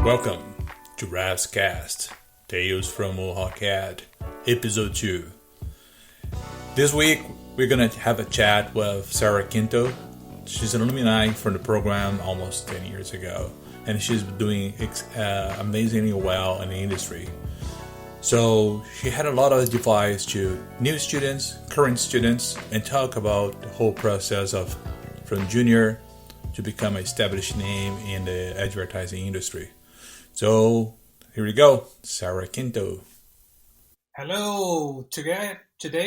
Welcome to Cast, Tales from mohawkad, Episode 2. This week, we're going to have a chat with Sarah Quinto. She's an alumni from the program almost 10 years ago, and she's doing amazingly well in the industry. So she had a lot of advice to new students, current students, and talk about the whole process of from junior to become an established name in the advertising industry. So here we go, Sarah Quinto. Hello, today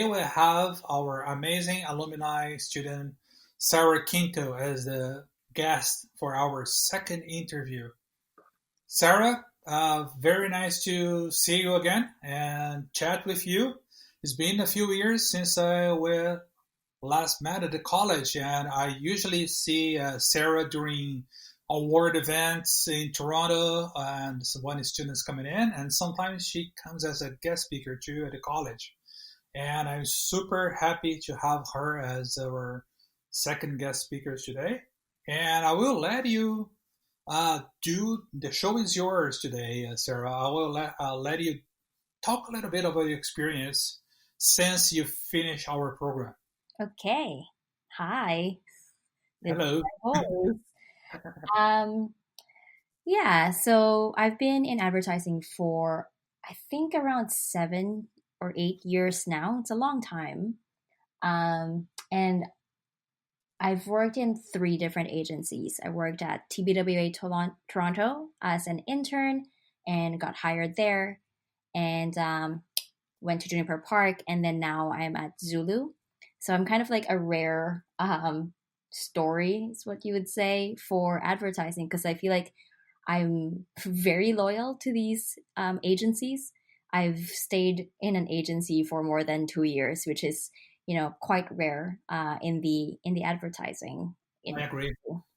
we have our amazing alumni student, Sarah Quinto, as the guest for our second interview. Sarah, very nice to see you again and chat with you. It's been a few years since we last met at the college, and I usually see Sarah during award events in Toronto and when students coming in, and sometimes she comes as a guest speaker too at the college. And I'm super happy to have her as our second guest speaker today. And I will let you do the show is yours today, Sarah. I will let you talk a little bit about your experience since you finished our program. Okay. Hi. Hello. So I've been in advertising for, I think, around 7 or 8 years now. It's a long time. And I've worked in 3 different agencies. I worked at TBWA Toronto as an intern and got hired there, and went to Juniper Park, and then now I'm at Zulu. So I'm kind of like a rare story, is what you would say, for advertising, because I feel like I'm very loyal to these agencies. I've stayed in an agency for more than 2 years, which is, quite rare in the advertising industry. I agree.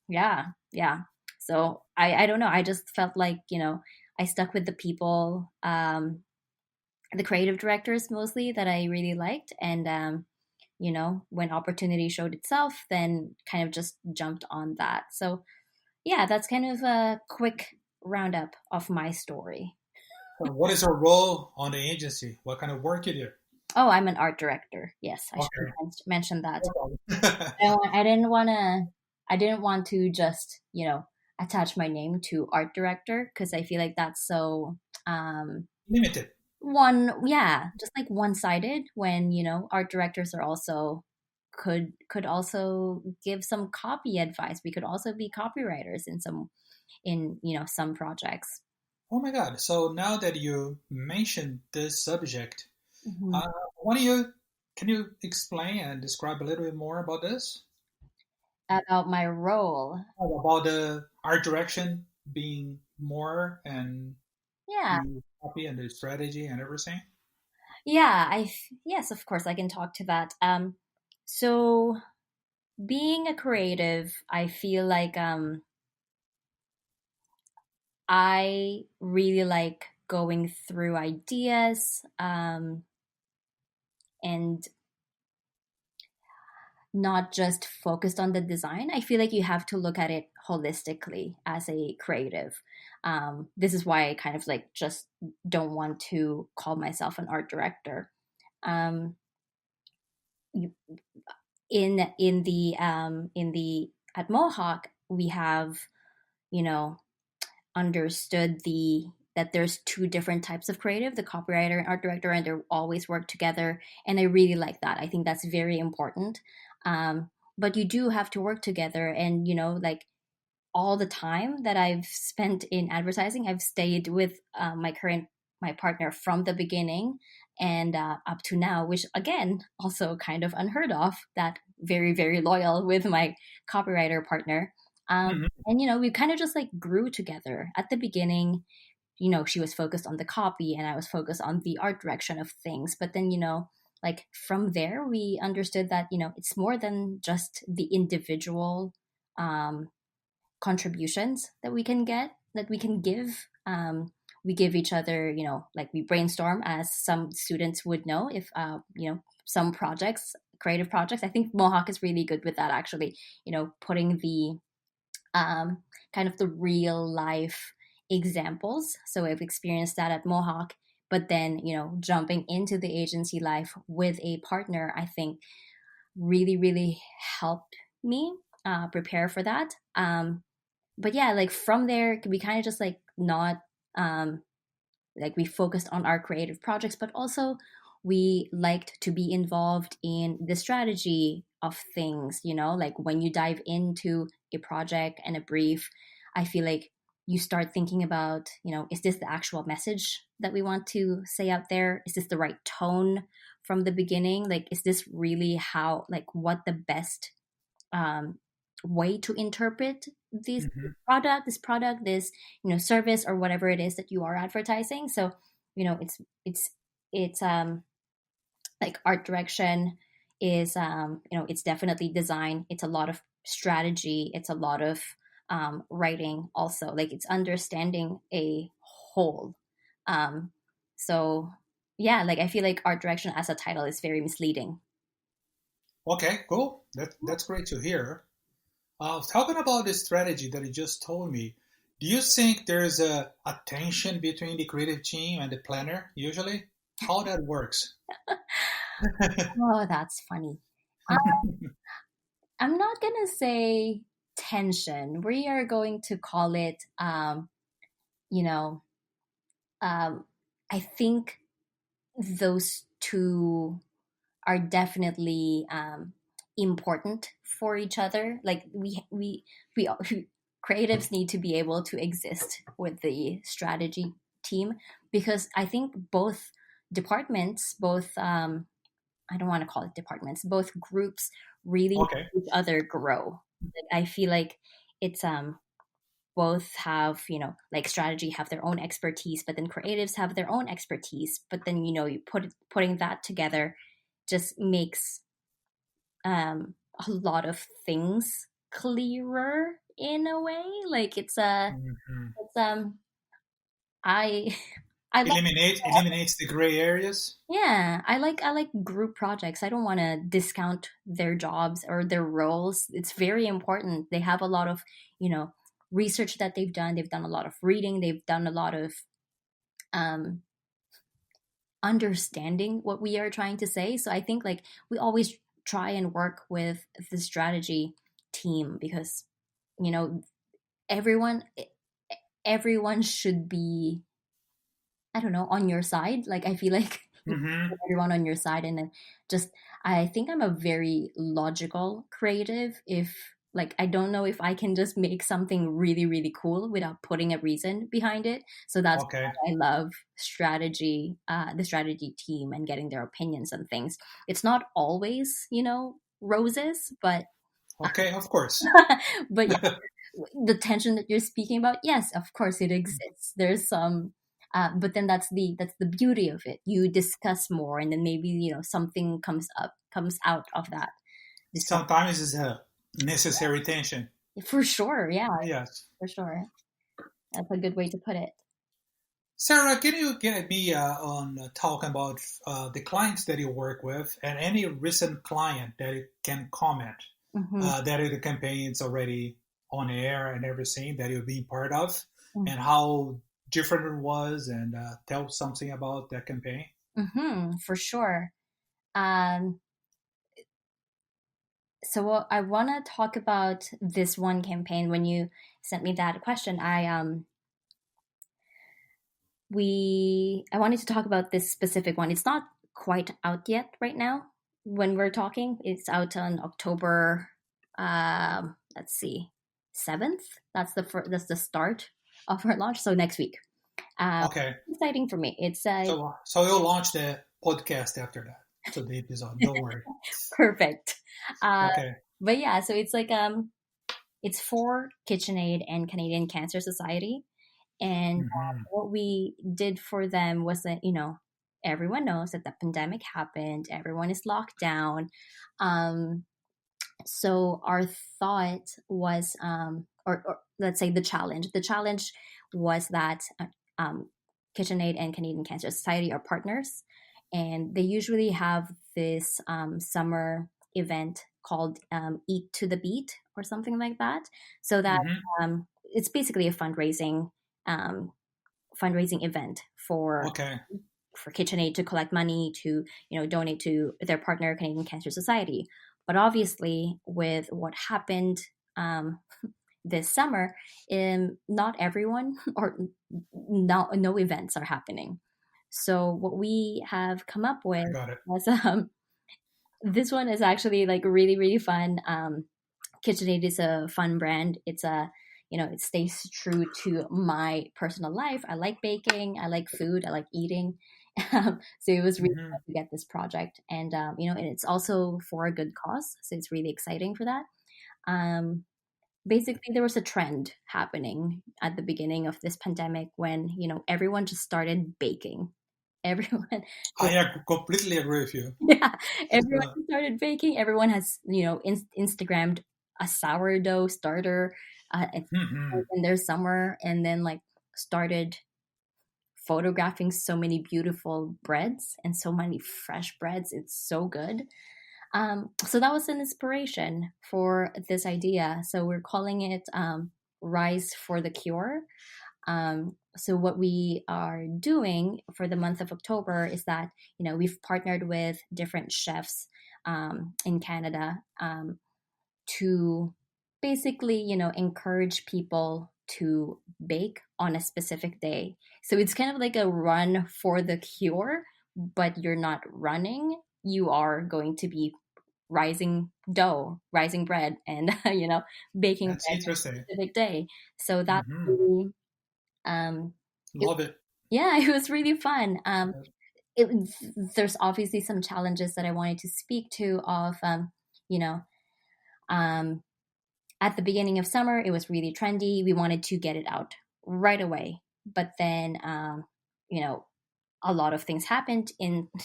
Yeah. So I don't know. I just felt like, I stuck with the people, the creative directors mostly, that I really liked, and when opportunity showed itself, then kind of just jumped on that. So yeah, that's kind of a quick roundup of my story. What is your role on the agency? What kind of work you do? Oh, I'm an art director. Yes, I should mention that. I didn't want to just, attach my name to art director, because I feel like that's so limited. Just like one-sided, when art directors are also could also give some copy advice. We could also be copywriters in some projects. Oh my God! So now that you mentioned this subject, Mm-hmm. Can you explain and describe a little bit more about this? About my role. About the art direction being more and the copy and the strategy and everything? Yeah, yes, of course, I can talk to that. So being a creative, I feel like I really like going through ideas and not just focused on the design. I feel like you have to look at it holistically as a creative. This is why I kind of like just don't want to call myself an art director. At Mohawk, we have, understood that there's 2 different types of creative, the copywriter and art director, and they always work together. And I really like that. I think that's very important. But you do have to work together, and like all the time that I've spent in advertising, I've stayed with my partner from the beginning and up to now, which again, also kind of unheard of, that very, very loyal with my copywriter partner. And we kind of just like grew together. At the beginning, she was focused on the copy and I was focused on the art direction of things. But then, like from there, we understood that, it's more than just the individual contributions that we can give. We give each other, like we brainstorm, as some students would know, if, some creative projects. I think Mohawk is really good with that, actually, putting the kind of the real life examples. So I've experienced that at Mohawk, but then, jumping into the agency life with a partner, I think really, really helped me prepare for that. But yeah, like from there, we kind of just like not like we focused on our creative projects, but also we liked to be involved in the strategy of things, like when you dive into a project and a brief, I feel like you start thinking about, is this the actual message that we want to say out there? Is this the right tone from the beginning? Like, is this really how, like, what the best way to interpret this Mm-hmm. product, this service or whatever it is that you are advertising? So it's like art direction is it's definitely design. It's a lot of strategy. It's a lot of writing also. Like it's understanding a whole. So yeah, like I feel like art direction as a title is very misleading. Okay, cool. That's great to hear. Talking about the strategy that you just told me, do you think there's a tension between the creative team and the planner usually? How that works? Oh, that's funny. I'm not gonna say tension. We are going to call it, you know, I think those two are definitely important for each other. Like we creatives need to be able to exist with the strategy team because I think both departments, both I don't want to call it departments, both groups really Okay. help each other grow. Like, I feel like it's both have like strategy have their own expertise, but then creatives have their own expertise, but then you putting that together just makes a lot of things clearer in a way. Like Hmm. it's I I like Eliminates the gray areas. yeah, I like group projects. I don't want to discount their jobs or their roles. It's very important. They have a lot of, you know, research that they've done. They've done a lot of reading. They've done a lot of um understanding what we are trying to say. So I think like we always try and work with the strategy team because you know everyone everyone should be, I don't know, on your side. Like I feel like you Hmm. put everyone on your side, and then just I think I'm a very logical creative. If like I don't know if I can just make something really really cool without putting a reason behind it. So that's Okay. why I love strategy, the strategy team, and getting their opinions on things. It's not always roses, but Okay. Of course. but yeah, the tension that you're speaking about, yes, of course it exists. There's some but then that's the beauty of it. You discuss more, and then maybe something comes out of that discussion. Sometimes it's a necessary tension. For sure, yeah, Yes. for sure. That's a good way to put it. Sarah, can you get me on talking about the clients that you work with and any recent client that you can comment Hmm. that the campaign's already on air and everything that you've been part of and how different it was and tell something about that campaign? For sure. um so I want to talk about this one campaign. When you sent me that question, I wanted to talk about this specific one. It's not quite out yet right now when we're talking. It's out on October, let's see, 7th. That's the start of our launch. So next week. Okay. Exciting for me. It's So you'll launch the podcast after that. So the episode. Don't worry. perfect. Uh, Okay. but yeah, so it's like it's for KitchenAid and Canadian Cancer Society. And Hmm. what we did for them was that, everyone knows that the pandemic happened, everyone is locked down. So our thought was, or let's say the challenge was that KitchenAid and Canadian Cancer Society are partners, and they usually have this summer event called Eat to the Beat or something like that. So that Hmm. it's basically a fundraising fundraising event for KitchenAid to collect money to donate to their partner, Canadian Cancer Society. But obviously, with what happened this summer, not everyone or no events are happening. So what we have come up with was this one is actually like really, really fun. KitchenAid is a fun brand. It's it stays true to my personal life. I like baking. I like food. I like eating. So it was really fun to get this project, and and it's also for a good cause. So it's really exciting for that. Basically, there was a trend happening at the beginning of this pandemic when everyone just started baking. Everyone. I completely agree with you. Yeah, everyone started baking. Everyone has Instagrammed a sourdough starter in their summer, and then like started photographing so many beautiful breads and so many fresh breads. It's so good. So that was an inspiration for this idea. So we're calling it Rise for the Cure. So what we are doing for the month of October is that, we've partnered with different chefs in Canada to basically, encourage people to bake on a specific day. So it's kind of like a run for the cure, but you're not running. You are going to be rising dough, rising bread, and baking That's bread interesting. on a specific day. So that's really, love it. Yeah, it was really fun. There's obviously some challenges that I wanted to speak to of at the beginning of summer, it was really trendy. We wanted to get it out right away. But then, a lot of things happened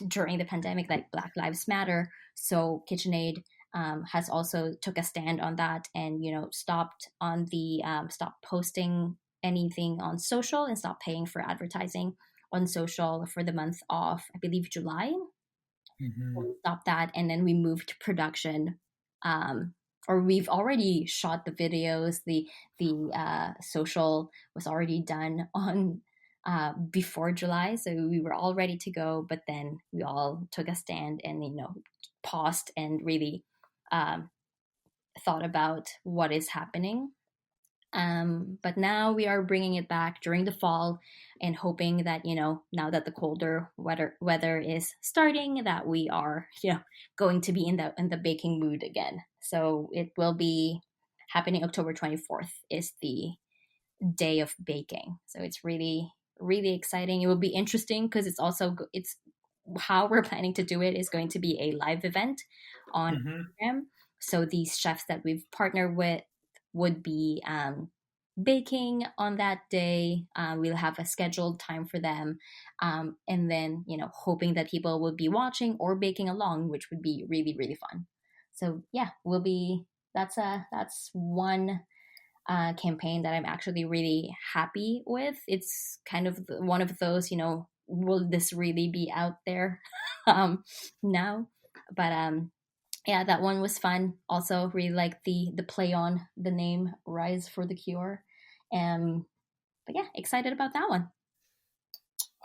during the pandemic, like Black Lives Matter. So KitchenAid has also took a stand on that and, stopped posting anything on social and stopped paying for advertising on social for the month of, I believe, July. So we stopped that. And then we moved to production. Or we've already shot the videos. The social was already done on before July, so we were all ready to go. But then we all took a stand and paused and really thought about what is happening. But now we are bringing it back during the fall and hoping that now that the colder weather is starting, that we are going to be in the baking mood again. So it will be happening October 24th is the day of baking. So it's really, really exciting. It will be interesting because it's how we're planning to do it is going to be a live event on Instagram. So these chefs that we've partnered with would be baking on that day. We'll have a scheduled time for them, and then hoping that people will be watching or baking along, which would be really, really fun. So yeah, that's one campaign that I'm actually really happy with. It's kind of one of those, will this really be out there now? But yeah, that one was fun. Also, really like the play on the name Rise for the Cure. But yeah, excited about that one.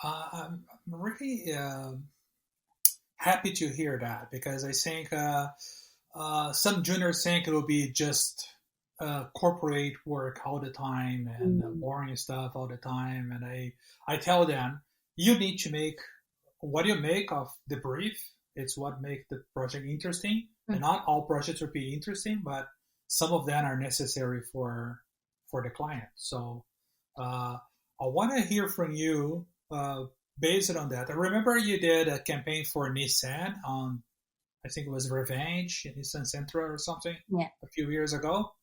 I'm really happy to hear that because I think some juniors think it will be just corporate work all the time and boring stuff all the time. And I tell them, you need to make what you make of the brief. It's what makes the project interesting. And not all projects will be interesting, but some of them are necessary for the client. So I want to hear from you based on that. I remember you did a campaign for Nissan on, I think it was Revenge, Nissan Sentra or something, a few years ago.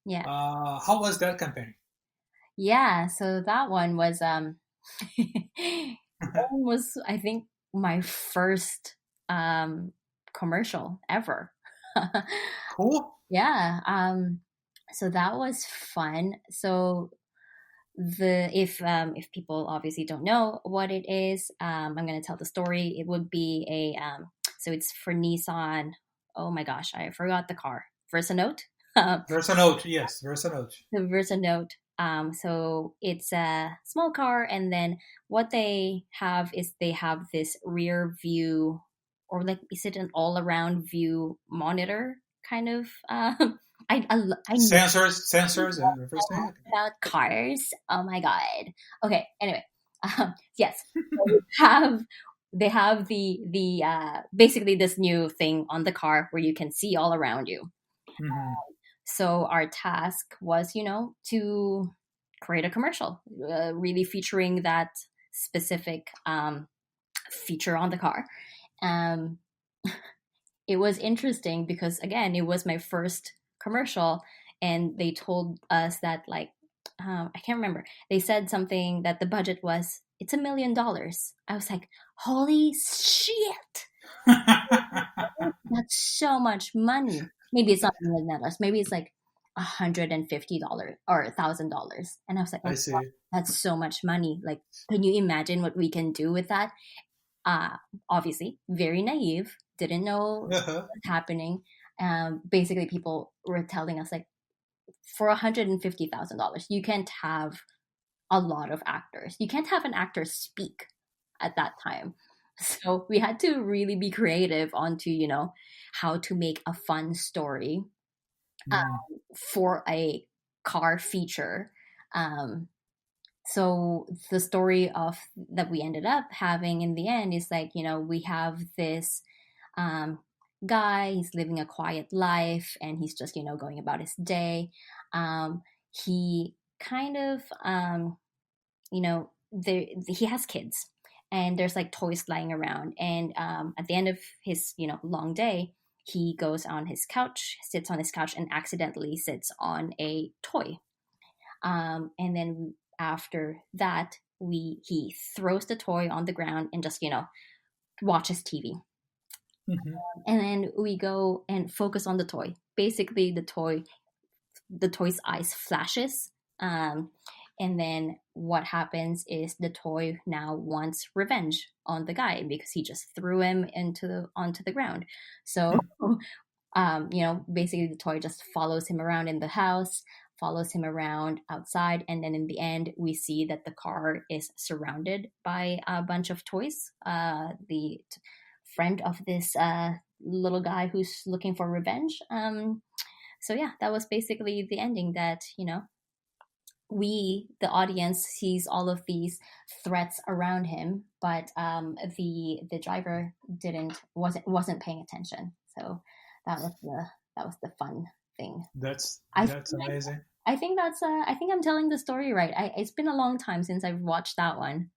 Yeah. How was that campaign? Yeah, so that one was that one was, I think, my first commercial ever. Cool. Yeah. So that was fun. So if people obviously don't know what it is, I'm going to tell the story. It would be so it's for Nissan. Oh my gosh, I forgot the car. Versanote. Versanote, yes, Versanote. The Versanote So it's a small car, and then what they have is they have this rear view, or like, is it an all-around view monitor kind of? I know Sensors and everything. about cars. Oh my god. Okay. Anyway, yes, so they have the basically this new thing on the car where you can see all around you. Mm-hmm. So our task was, to create a commercial, really featuring that specific feature on the car. Um, it was interesting because, again, it was my first commercial, and they told us that, like, I can't remember. They said something that the budget was, it's $1 million. I was like, holy shit! That's so much money. Maybe it's not $1 million. Maybe it's like $150 or $1,000. And I was like, oh, I see. God, that's so much money. Like, can you imagine what we can do with that? Obviously, very naive, didn't know what was happening. Basically, people were telling us, like, for $150,000, you can't have a lot of actors. You can't have an actor speak at that time. So we had to really be creative onto, how to make a fun story for a car feature. So the story of that we ended up having in the end is like, we have this guy, he's living a quiet life, and he's just, going about his day. He kind of, he has kids, and there's like toys lying around. And at the end of his, long day, he goes on his couch, sits on his couch, and accidentally sits on a toy. And then after that, he throws the toy on the ground and just, watches TV. Mm-hmm. And then we go and focus on the toy. Basically, the toy's eyes flashes. And then what happens is the toy now wants revenge on the guy because he just threw him onto the ground. So, basically the toy just follows him around in the house, follows him around outside, and then in the end we see that the car is surrounded by a bunch of toys. The friend of this little guy who's looking for revenge. So yeah, that was basically the ending, that we, the audience, sees all of these threats around him, but the driver wasn't paying attention. So that was the fun thing. That's amazing. I think I'm telling the story right. It's been a long time since I've watched that one.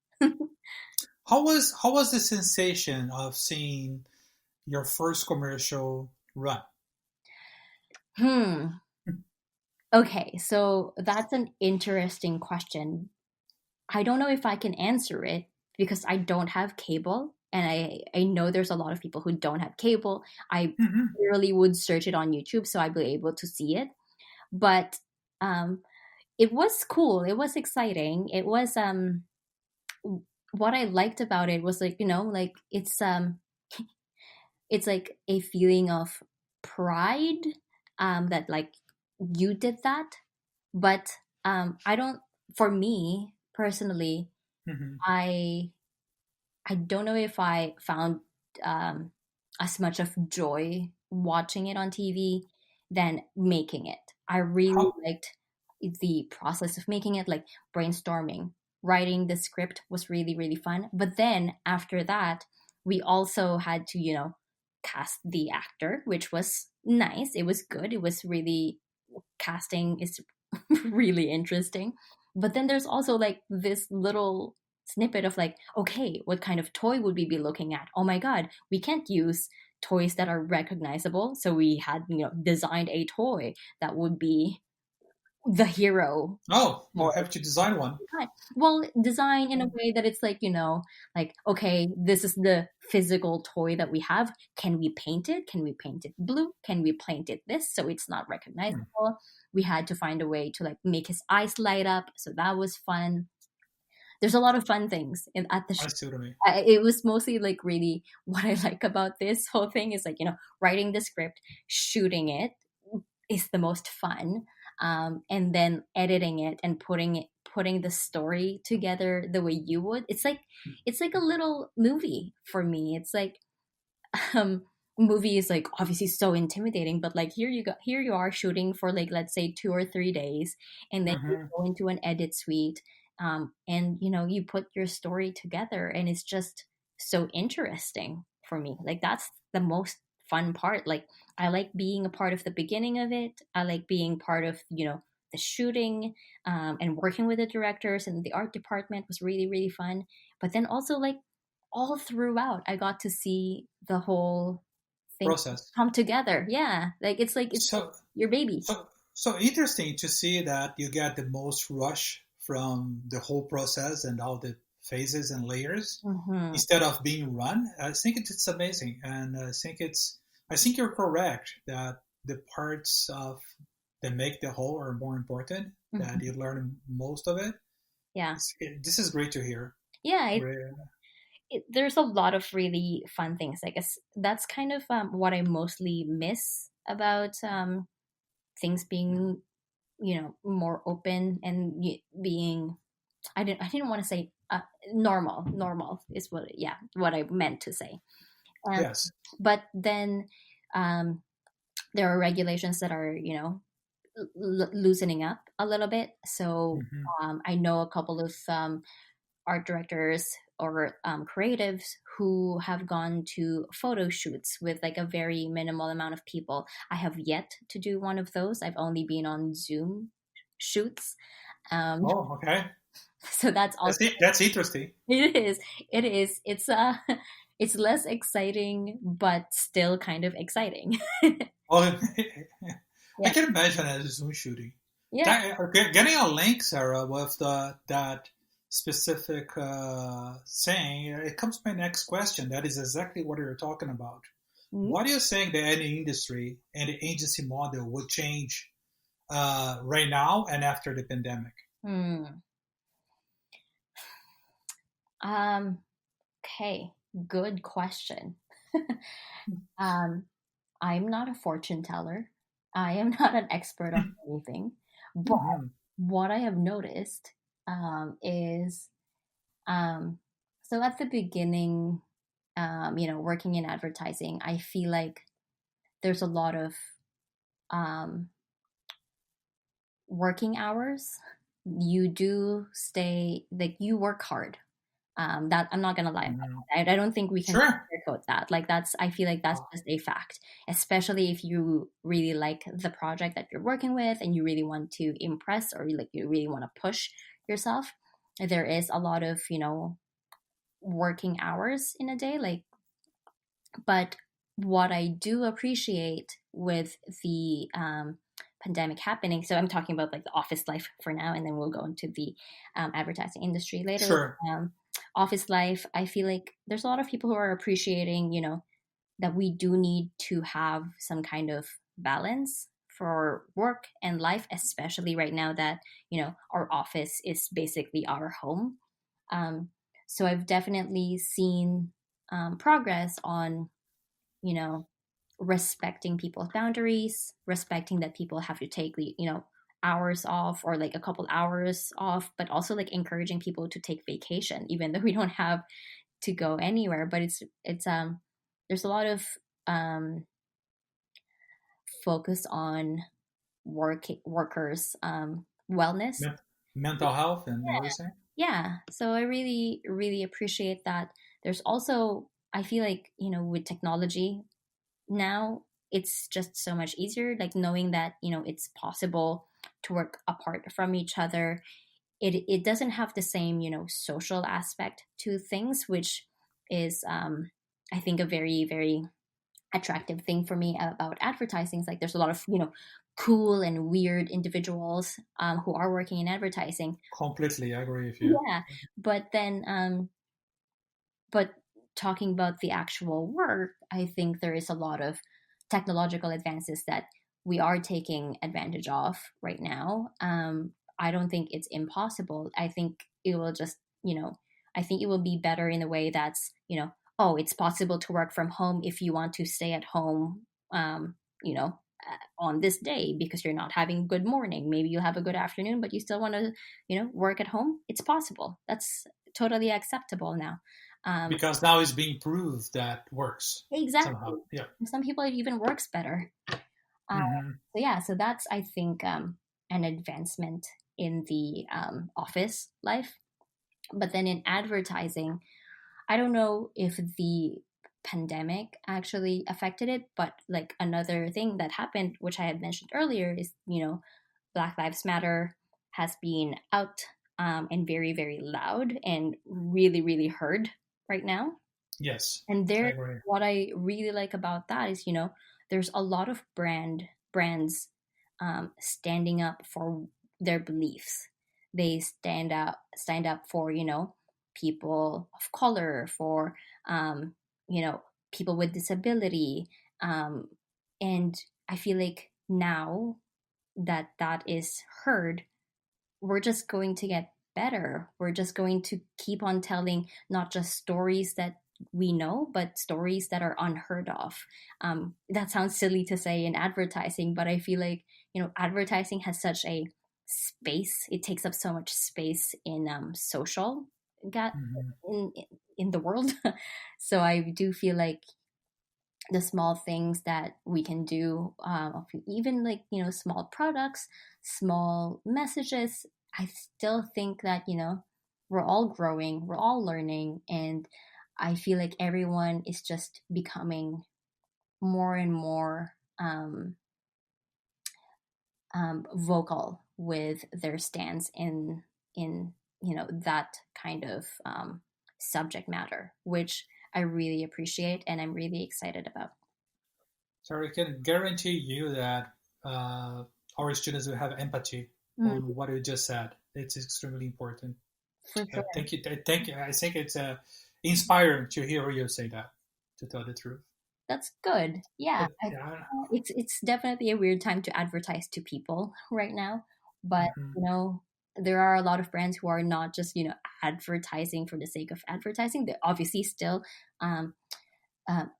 How was the sensation of seeing your first commercial run? Okay, so that's an interesting question. I don't know if I can answer it because I don't have cable, and I know there's a lot of people who don't have cable. I really would search it on YouTube, so I'd be able to see it. But it was cool. It was exciting. It was what I liked about it was, like, like it's like a feeling of pride, that, like, you did that. But I don't, for me personally, I don't know if I found as much of joy watching it on TV than making it. I really liked the process of making it, like brainstorming. Writing the script was really, really fun. But then after that, we also had to, cast the actor, which was nice. It was good. It was really, casting is really interesting. But then there's also like this little snippet of, like, okay, what kind of toy would we be looking at? Oh my God, we can't use toys that are recognizable. So we had, designed a toy that would be the hero. Oh, well, have to design one. Well, design in a way that it's like, like, okay, this is the physical toy that we have. Can we paint it? Can we paint it blue? Can we paint it this so it's not recognizable? We had to find a way to, like, make his eyes light up. So that was fun. There's a lot of fun things at the show. I see what I mean. It was mostly, like, really what I like about this whole thing is, like, writing the script, shooting it is the most fun. and then editing it and putting the story together the way you would. It's like a little movie for me. It's like um movie is like obviously so intimidating, but like here you are shooting for like, let's say 2 or 3 days, and then you Mm-hmm. go into an edit suite, and you put your story together, and it's just so interesting for me. Like that's the most fun part. Like I like being a part of the beginning of it. I like being part of the shooting, and working with the directors, and the art department was really really fun. But then also like all throughout I got to see the whole thing Process. come together. Yeah, like it's So, your baby. so interesting to see that you get the most rush from the whole process and all the phases and layers Hmm. instead of being run. I think it's amazing, and I think you're correct that the parts of that make the whole are more important. That Hmm. you learn most of it. Yeah, This is great to hear. yeah. Re- There's a lot of really fun things. I guess that's kind of what I mostly miss about things being more open and being, I didn't want to say normal is what I meant to say. um, Yes. but then um, there are regulations that are loosening up a little bit. So Hmm. I know a couple of art directors or creatives who have gone to photo shoots with like a very minimal amount of people. I have yet to do one of those. I've only been on Zoom shoots. Um, Oh, okay. so that's also, That's interesting. it is. It is. It's less exciting, but still kind of exciting. Oh, I Yeah. can imagine a Zoom shooting. Yeah. Getting a link, Sarah, with that specific saying, it comes to my next question. That is exactly what you're talking about. Mhm. What do you think the any industry and the agency model would change right now and after the pandemic? Hmm. Okay. Good question. um, I'm not a fortune teller. I am not an expert on anything. But Hmm. what I have noticed is, um, so at the beginning, working in advertising, I feel like there's a lot of um, working hours. You do stay, like, you work hard. That I'm not gonna lie about Hmm. that. I don't think we can Sure. sugarcoat that. Like I feel like that's Oh, just a fact. Especially if you really like the project that you're working with and you really want to impress, or like you really want to push yourself. There is a lot of working hours in a day. Like, but what I do appreciate with the pandemic happening, so I'm talking about like the office life for now, and then we'll go into the advertising industry later. sure. Office life, I feel like there's a lot of people who are appreciating, that we do need to have some kind of balance for work and life, especially right now that, our office is basically our home. Um, so I've definitely seen progress on, you know, respecting people's boundaries, respecting that people have to take hours off or like a couple hours off, but also like encouraging people to take vacation, even though we don't have to go anywhere. But it's there's a lot of um focus on workers wellness. Men- Mental health and everything. Yeah, so I really really appreciate that. There's also, I feel like, with technology now, it's just so much easier, like knowing that it's possible to work apart from each other. It doesn't have the same social aspect to things, which is I think a very very attractive thing for me about advertising. Is like there's a lot of cool and weird individuals who are working in advertising. Completely agree with you. Yeah, but then but talking about the actual work, I think there is a lot of technological advances that we are taking advantage of right now. I don't think it's impossible. I think it will just, I think it will be better in a way that's, oh, it's possible to work from home if you want to stay at home, you know, on this day because you're not having a good morning. Maybe you have a good afternoon, but you still want to, work at home. It's possible. That's totally acceptable now. Because now it's being proved that works. Exactly. Somehow. Yeah. Some people it even works better. So that's, I think, an advancement in the office life. But then in advertising, I don't know if the pandemic actually affected it, but like another thing that happened, which I had mentioned earlier, is, Black Lives Matter has been out and very, very loud and really, really heard right now. Yes. And what I really like about that is, there's a lot of brands standing up for their beliefs. They stand up for, people of color, for, people with disability. And I feel like now that is heard, we're just going to get better. We're just going to keep on telling not just stories that we know, but stories that are unheard of. That sounds silly to say in advertising, but I feel like, advertising has such a space. It takes up so much space in social in the world. So I do feel like the small things that we can do, even like, small products, small messages, I still think that, we're all growing, we're all learning, and I feel like everyone is just becoming more and more vocal with their stance in that kind of subject matter, which I really appreciate and I'm really excited about. So I can guarantee you that our students will have empathy on what you just said. It's extremely important. For sure. Thank you. I think it's inspiring to hear you say that, to tell the truth. That's good. Yeah. It's definitely a weird time to advertise to people right now. But, there are a lot of brands who are not just, advertising for the sake of advertising. They obviously still,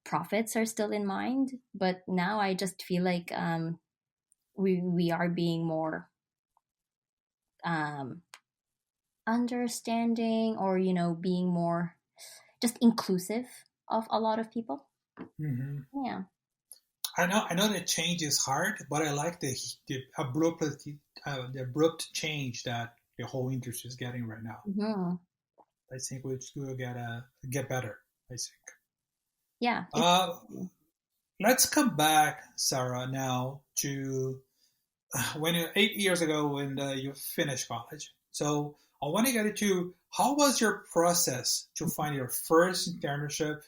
profits are still in mind. But now I just feel like we are being more understanding, or, being more just inclusive of a lot of people. Yeah. I know that change is hard, but I like the abrupt change that the whole industry is getting right now. I think we will get better, I think. Yeah. Let's come back, Sarah, now to 8 years ago when you finished college. So I want to get into, how was your process to find your first internship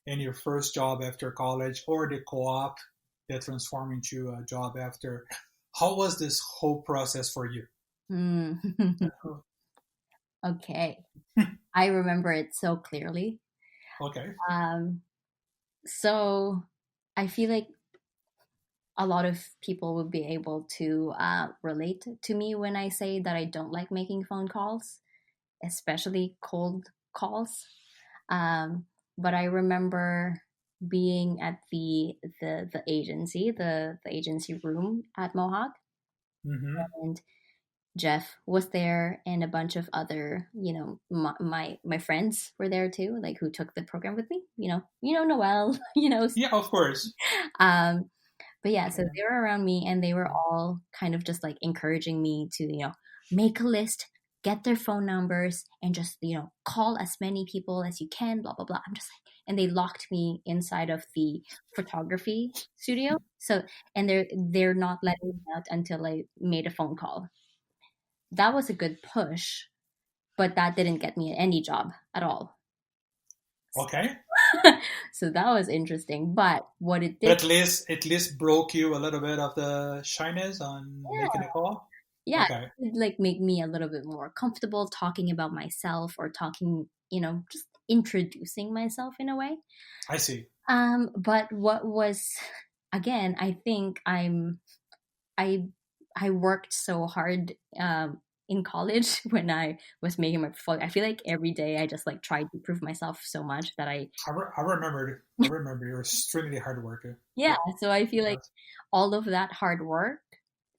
and your first job after college, or the co-op that transformed into a job after? How was this whole process for you? Okay. I remember it so clearly. Okay. So I feel like a lot of people would be able to relate to me when I say that I don't like making phone calls, especially cold calls. But I remember being at the agency, the agency room at Mohawk, and Jeff was there, and a bunch of other, my friends were there too, like who took the program with me. Noelle, Yeah, of course. But yeah, so they were around me, and they were all kind of just like encouraging me to, make a list, get their phone numbers, and just, call as many people as you can, blah, blah, blah. I'm just like, and they locked me inside of the photography studio. So, and they're not letting me out until I made a phone call. That was a good push, but that didn't get me any job at all. Okay. So that was interesting, but what it did, but at least broke you a little bit of the shyness on making a call. Yeah, okay. It like make me a little bit more comfortable talking about myself, or talking, just introducing myself in a way. I see. But what was, again, I think I worked so hard in college when I was making my portfolio. I feel like every day I just like tried to prove myself so much that I remember you're extremely hard worker. yeah. So I feel like Yes. all of that hard work.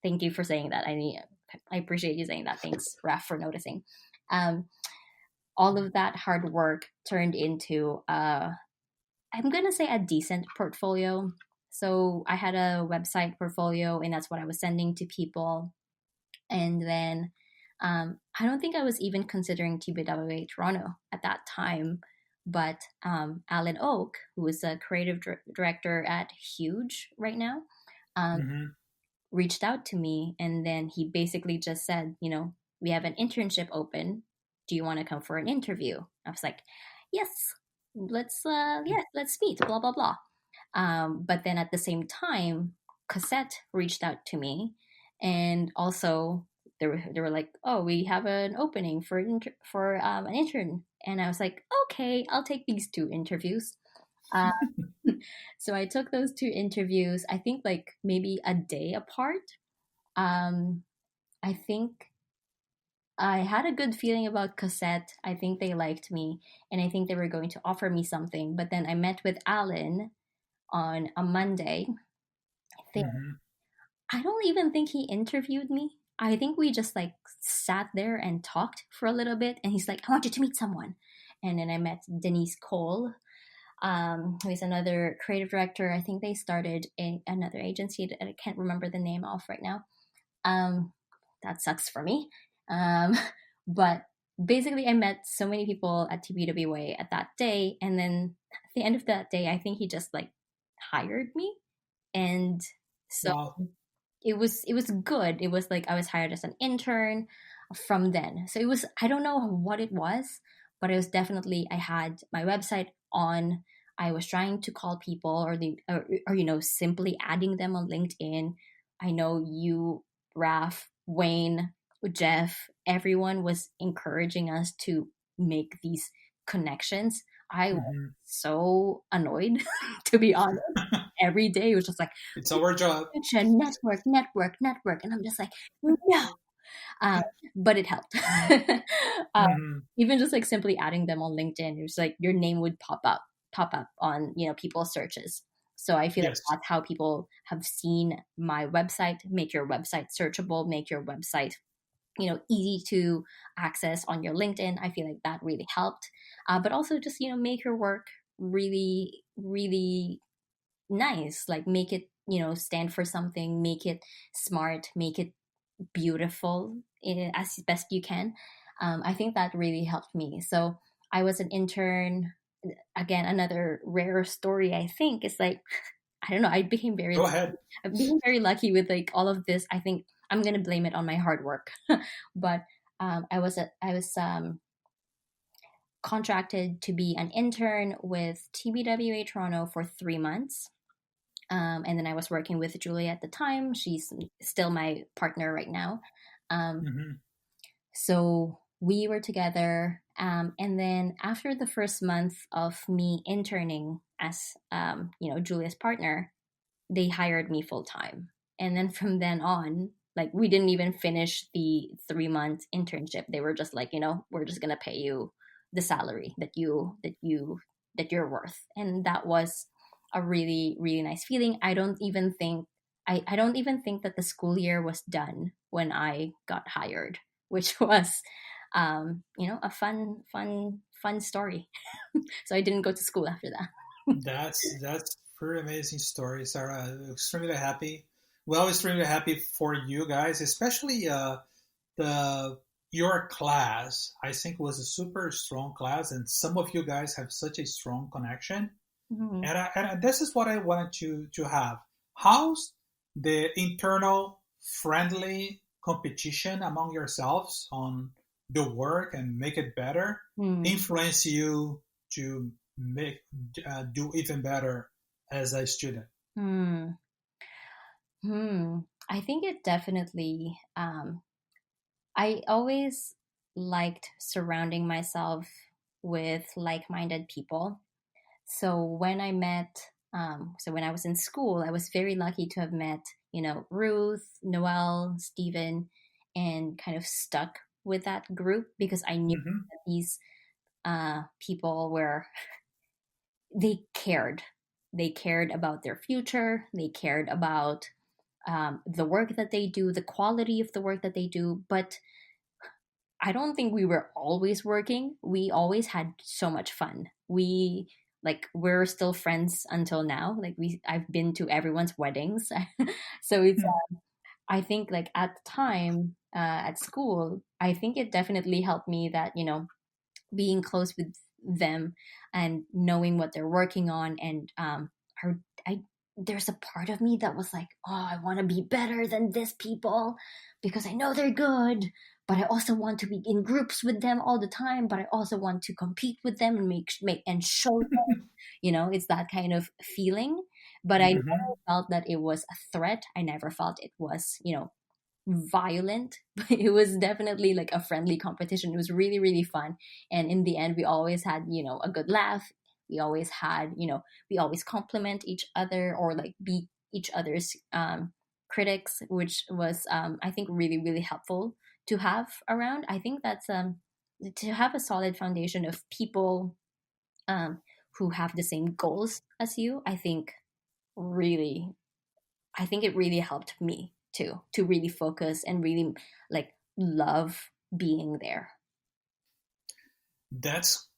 Thank you for saying that. I appreciate you saying that. Thanks, Raf, for noticing. Um, all of that hard work turned into I'm gonna say a decent portfolio. So I had a website portfolio, and that's what I was sending to people. And then I don't think I was even considering TBWA Toronto at that time, but Alan Oak, who is a creative director at Huge right now, um, Mm-hmm. reached out to me, and then he basically just said, we have an internship open. Do you want to come for an interview? I was like, yes, let's meet. Blah blah blah. But then at the same time, Cassette reached out to me, and also they were like, "Oh, we have an opening for an intern," and I was like, "Okay, I'll take these 2 interviews." Uh, so I took those 2 interviews. I think like maybe a day apart. Um, I think I had a good feeling about Cassette. I think they liked me, and I think they were going to offer me something. But then I met with Alan on a Monday. Mm-hmm. I don't even think he interviewed me. I think we just like sat there and talked for a little bit, and he's like, "I want you to meet someone." And then I met Denise Cole, who is another creative director. I think they started another agency that I can't remember the name of right now. Um, that sucks for me. Um, but basically, I met so many people at TBWA at that day, and then at the end of that day, I think he just like hired me, and so Wow. it was good. It was like I was hired as an intern from then. So it was, I don't know what it was, but it was definitely, I had my website on. I was trying to call people or simply adding them on LinkedIn. I know you, Raf, Wayne, Jeff, everyone was encouraging us to make these connections. I was Mm-hmm. so annoyed, to be honest. Every day it was just like, It's our job. network, network, network. And I'm just like, no. Uh, but it helped. uh, Mm-hmm. even just like simply adding them on LinkedIn, it was like your name would pop up on, people's searches. So I feel like Yes. that's how people have seen my website. Make your website searchable, make your website, easy to access on your LinkedIn. I feel like that really helped. But also just, make your work really, really nice. Like make it, stand for something, make it smart, make it beautiful as best you can. I think that really helped me. So I was an intern. Again, another rare story. I think is like I don't know. Go ahead. I became very lucky with like all of this. I think I'm gonna blame it on my hard work, but I was contracted to be an intern with TBWA Toronto for 3 months. And then I was working with Julie at the time. She's still my partner right now. Um, Mm-hmm. so we were together. And then after the first month of me interning as, Julia's partner, they hired me full time. And then from then on, like we didn't even finish the 3 month internship. They were just like, we're just gonna pay you the salary that you're worth. And that was a really, really nice feeling. I don't even think that the school year was done when I got hired, which was a fun story. So I didn't go to school after that. That's pretty amazing story, Sarah. Extremely happy. Well, extremely happy for you guys, especially the your class. I think was a super strong class, and some of you guys have such a strong connection. Mhm. And this is what I wanted to have. How's the internal friendly competition among yourselves on the work and make it better Hmm. influence you to make do even better as a student? Hmm. Hmm. I think it definitely. I always liked surrounding myself with like-minded people. So when I was in school, I was very lucky to have met, Ruth, Noel, Stephen, and kind of stuck with that group because I knew Mm-hmm. that these people were, they cared. They cared about their future. They cared about the work that they do, the quality of the work that they do. But I don't think we were always working. We always had so much fun. We're still friends until now. I've been to everyone's weddings. So it's I think like at the time at school, I think it definitely helped me that, being close with them and knowing what they're working on, and are I there's a part of me that was like, oh, I want to be better than this people because I know they're good, but I also want to be in groups with them all the time, but I also want to compete with them and make and show them, it's that kind of feeling. But I never Mm-hmm. felt that it was a threat. I never felt it was, violent. But it was definitely like a friendly competition. It was really, really fun. And in the end, we always had, a good laugh. We always had, we always compliment each other or like be each other's critics, which was, I think, really, really helpful to have around. I think that's to have a solid foundation of people um, who have the same goals as you. Really I think it really helped me too, to really focus and really like love being there. That's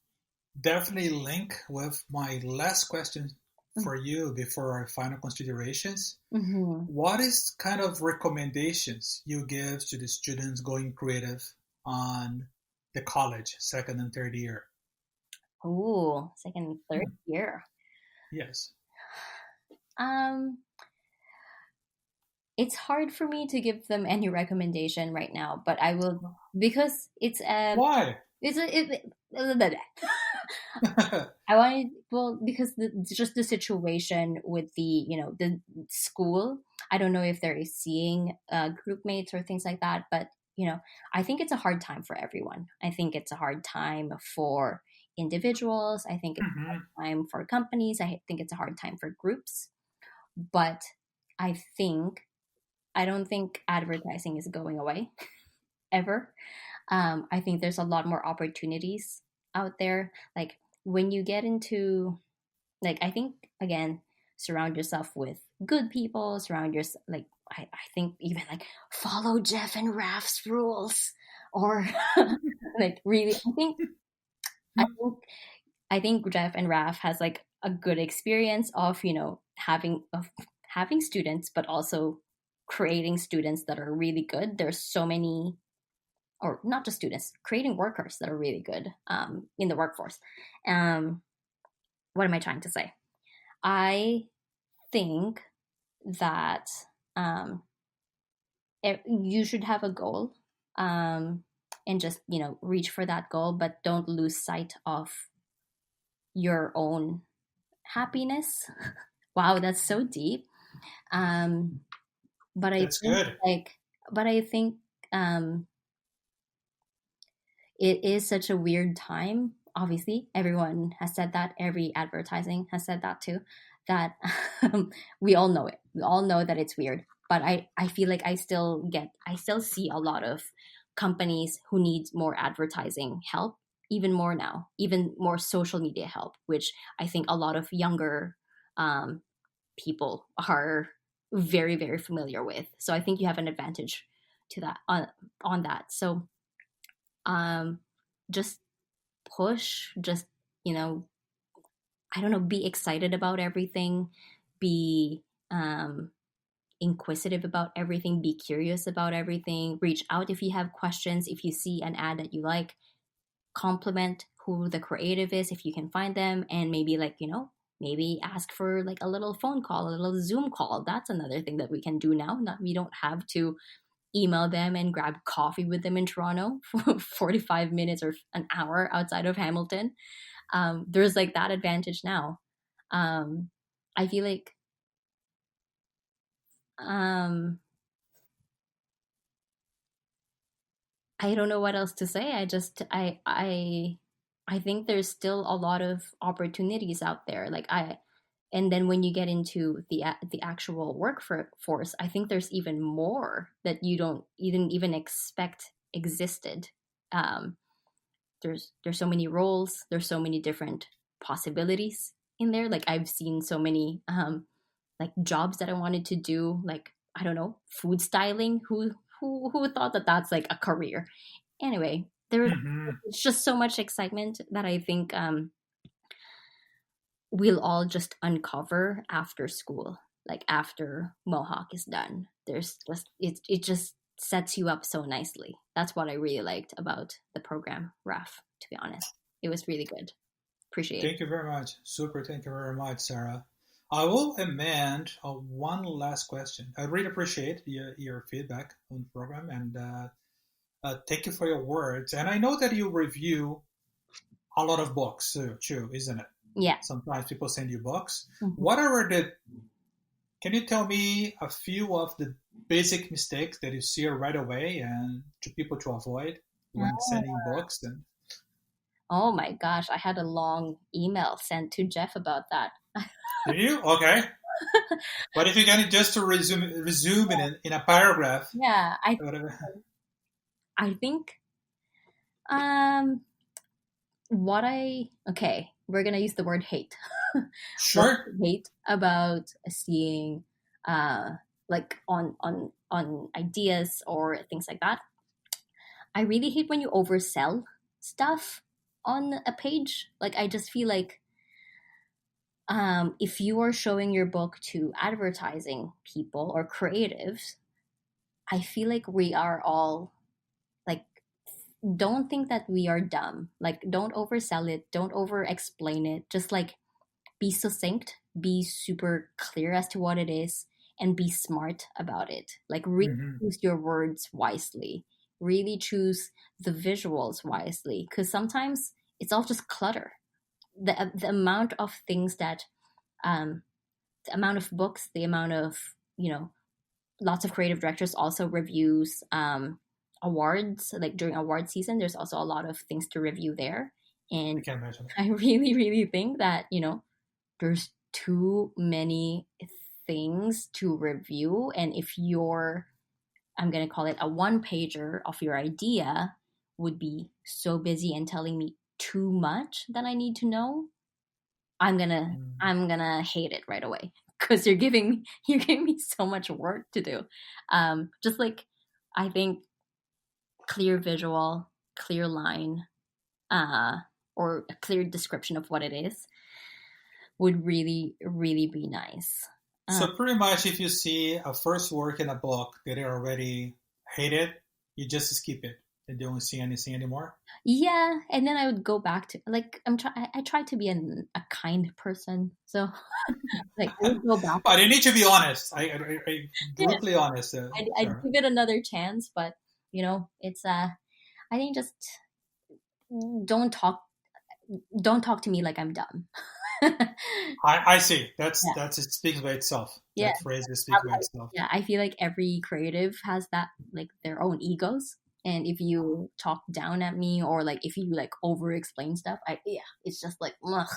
definitely link with my last question for you before our final considerations. Mm-hmm. What is kind of recommendations you give to the students going creative on the college, second and third year? Ooh, second and third Hmm. year. Yes. Um, it's hard for me to give them any recommendation right now, but I will, because Why? it's a, it, I wanted, well, because just the situation with the school. I don't know if they're seeing group mates or things like that, but I think it's a hard time for everyone. I think it's a hard time for individuals. I think it's a Hmm. hard time for companies. I think it's a hard time for groups. But I think I don't think advertising is going away ever. I think there's a lot more opportunities out there. Like when you get into, like, I think again, surround yourself with good people. Surround yourself, like, I think even like follow Jeff and Raf's rules, or like really. I think Jeff and Raf has like a good experience of having students, but also creating students that are really good. There's so many, or not just students, creating workers that are really good in the workforce. Um, what am I trying to say? I think that um, you should have a goal and just reach for that goal, but don't lose sight of your own happiness. Wow, that's so deep. Um, but I That's think good. like, but I think um, it is such a weird time. Obviously, everyone has said that. Every advertising has said that too. That we all know it. We all know that it's weird. But I feel like I still see a lot of companies who need more advertising help, even more now, even more social media help, which I think a lot of younger um, people are very, very familiar with. So I think you have an advantage to that on that. So um just push, just you know I don't know, be excited about everything, be inquisitive about everything, be curious about everything, reach out if you have questions, if you see an ad that you like, compliment who the creative is if you can find them, and maybe maybe ask for like a little phone call, a little Zoom call. That's another thing that we can do now. Not We don't have to email them and grab coffee with them in Toronto for 45 minutes or an hour outside of Hamilton. There's like that advantage now. Um, I feel like um, I don't know what else to say. I think there's still a lot of opportunities out there. Like And then when you get into the actual workforce, I think there's even more that you didn't even expect existed. There's so many roles, there's so many different possibilities in there. Like I've seen so many like jobs that I wanted to do, like I don't know, food styling. Who thought that that's like a career? Anyway, there's just so much excitement that I think we'll all just uncover after school, like after Mohawk is done. There's just it just sets you up so nicely. That's what I really liked about the program, Raf, to be honest. It was really good. Appreciate it. Thank you very much. Super. Thank you very much, Sarah. I will amend one last question. I really appreciate your feedback on the program, and thank you for your words. And I know that you review a lot of books too, isn't it? Yeah. Sometimes people send you books. Mm-hmm. Can you tell me a few of the basic mistakes that you see right away and to people to avoid when sending books? Oh my gosh, I had a long email sent to Jeff about that. Did you? Okay. But if you can just to resume in a paragraph. Yeah, I think we're gonna use the word hate. Sure. Hate about seeing like on ideas or things like that. I really hate when you oversell stuff on a page. Like I just feel like if you are showing your book to advertising people or creatives, I feel like we are all like, don't think that we are dumb. Like, don't oversell it, don't over explain it. Just like be succinct, be super clear as to what it is, and be smart about it. Like, really choose your words wisely, really choose the visuals wisely, because sometimes it's all just clutter. The amount of things that the amount of books, the amount of, lots of creative directors also reviews awards. Like during award season, there's also a lot of things to review there, and I can imagine. I really really think that there's too many things to review, and if I'm going to call it a one pager of your idea would be so busy and telling me too much that I need to know, I'm gonna hate it right away, because you're giving me so much work to do. Just like I think clear visual, clear line, or a clear description of what it is would really really be nice. So pretty much, if you see a first work in a book that you already hate it, you just skip it and don't see anything anymore. Yeah, and then I would go back to I try to be a kind person, so like I would go back. But you need to be honest. I brutally honest. I'd give it another chance, but it's I think just don't talk to me like I'm dumb. I see. It speaks by itself. Yeah. That phrase speaks by itself. Yeah, I feel like every creative has that, like their own egos. And if you talk down at me, or like if you like over explain stuff, it's just like, ugh,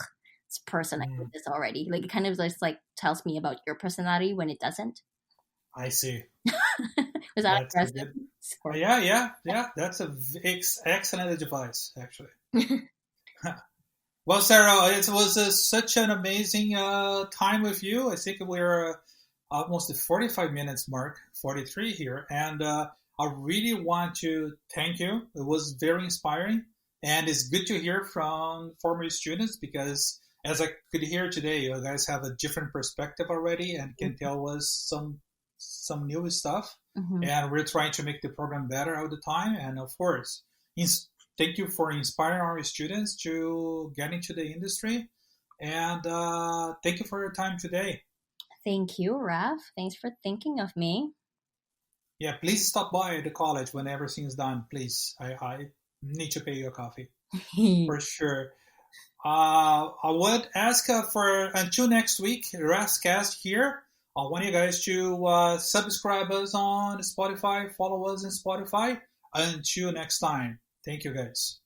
this person, I did this already. Like it kind of just like tells me about your personality when it doesn't. I see. Was that aggressive? Yeah. That's an excellent advice, actually. Well, Sarah, it was such an amazing time with you. I think we're almost the 45 minutes mark, 43 here. And I really want to thank you. It was very inspiring. And it's good to hear from former students, because as I could hear today, you guys have a different perspective already and can tell us some new stuff. And we're trying to make the program better all the time. And of course, thank you for inspiring our students to get into the industry. And thank you for your time today. Thank you, Raf. Thanks for thinking of me. Yeah, please stop by the college when everything's done, please. I need to pay you a coffee. For sure. I would ask for, until next week, Rascast here. I want you guys to subscribe us on Spotify, follow us on Spotify. Until next time. Thank you, guys.